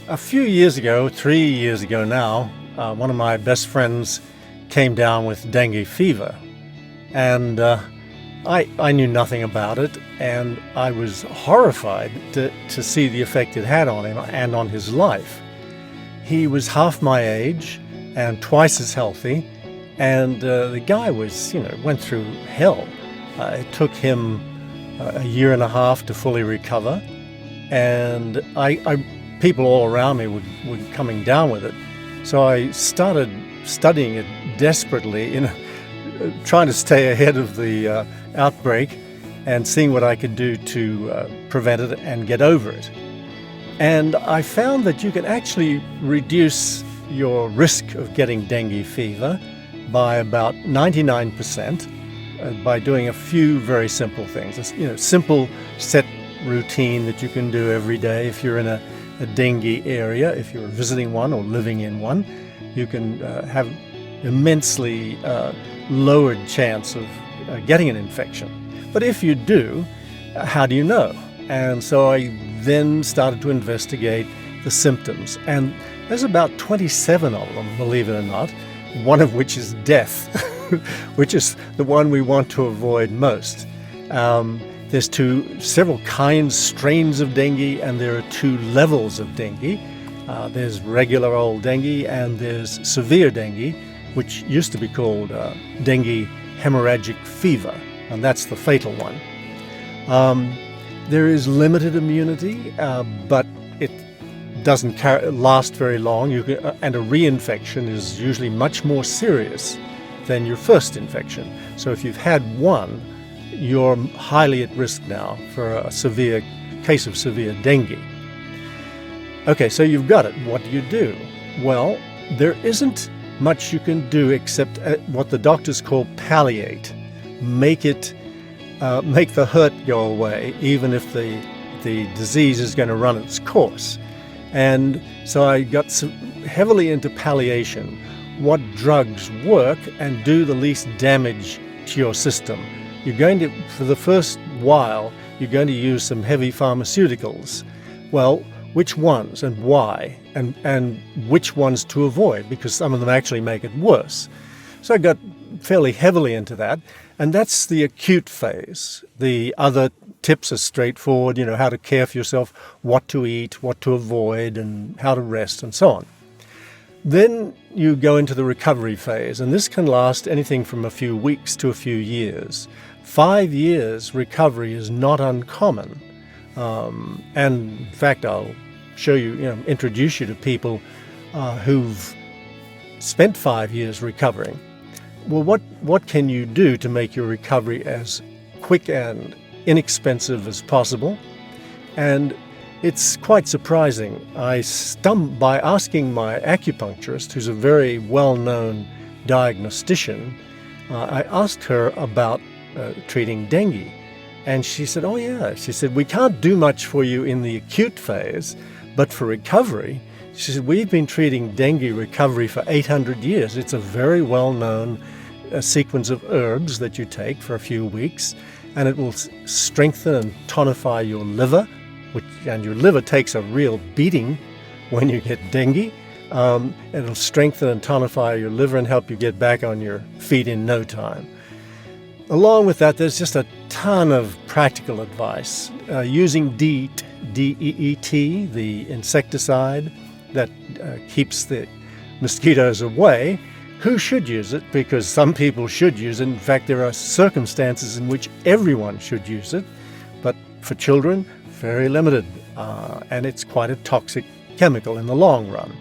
A few years ago, 3 years ago now, one of my best friends came down with dengue fever. And I knew nothing about it, and I was horrified to see the effect it had on him and on his life. He was half my age and twice as healthy, and the guy went through hell. It took him a year and a half to fully recover, and people all around me were coming down with it. So I started studying it desperately, trying to stay ahead of the outbreak and seeing what I could do to prevent it and get over it. And I found that you can actually reduce your risk of getting dengue fever by about 99% by doing a few very simple things. Simple set routine that you can do every day. If you're in a dengue area, if you're visiting one or living in one, you can have immensely lowered chance of getting an infection. But if you do, how do you know? And so I then started to investigate the symptoms. And there's about 27 of them, believe it or not, one of which is death, which is the one we want to avoid most. There's several strains of dengue, and there are two levels of dengue. There's regular old dengue, and there's severe dengue, which used to be called dengue hemorrhagic fever, and that's the fatal one. There is limited immunity, but it doesn't last very long, and a reinfection is usually much more serious than your first infection. So if you've had one, you're highly at risk now for a severe case of severe dengue. Okay, so you've got it. What do you do? Well, there isn't much you can do except what the doctors call palliate. Make the hurt go away, even if the disease is going to run its course. And so I got heavily into palliation. What drugs work and do the least damage to your system? For the first while, you're going to use some heavy pharmaceuticals. Well, which ones and why? And which ones to avoid, because some of them actually make it worse. So I got fairly heavily into that, and that's the acute phase. The other tips are straightforward, how to care for yourself, what to eat, what to avoid, and how to rest, and so on. Then you go into the recovery phase, and this can last anything from a few weeks to a few years. 5 years recovery is not uncommon. And in fact, I'll show you, introduce you to people who've spent 5 years recovering. Well, what can you do to make your recovery as quick and inexpensive as possible? And it's quite surprising. By asking my acupuncturist, who's a very well-known diagnostician, I asked her about treating dengue. And she said, oh yeah, she said, we can't do much for you in the acute phase, but for recovery, she said, we've been treating dengue recovery for 800 years. It's a very well-known sequence of herbs that you take for a few weeks, and it will strengthen and tonify your liver, and your liver takes a real beating when you get dengue. It'll strengthen and tonify your liver and help you get back on your feet in no time. Along with that, there's just a ton of practical advice. Using DEET, D-E-E-T, the insecticide that keeps the mosquitoes away. Who should use it? Because some people should use it. In fact, there are circumstances in which everyone should use it. But for children, very limited. And it's quite a toxic chemical in the long run.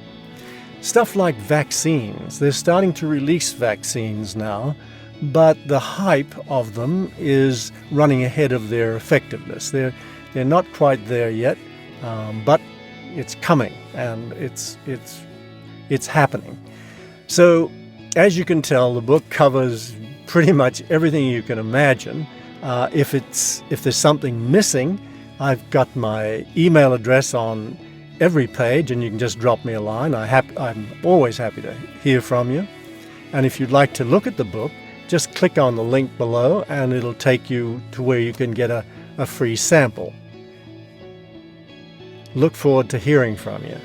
Stuff like vaccines. They're starting to release vaccines now, but the hype of them is running ahead of their effectiveness. They're not quite there yet, but it's coming, and it's happening. So, as you can tell, the book covers pretty much everything you can imagine. If there's something missing, I've got my email address on every page, and you can just drop me a line. I'm always happy to hear from you. And if you'd like to look at the book, just click on the link below, and it'll take you to where you can get a free sample. Look forward to hearing from you.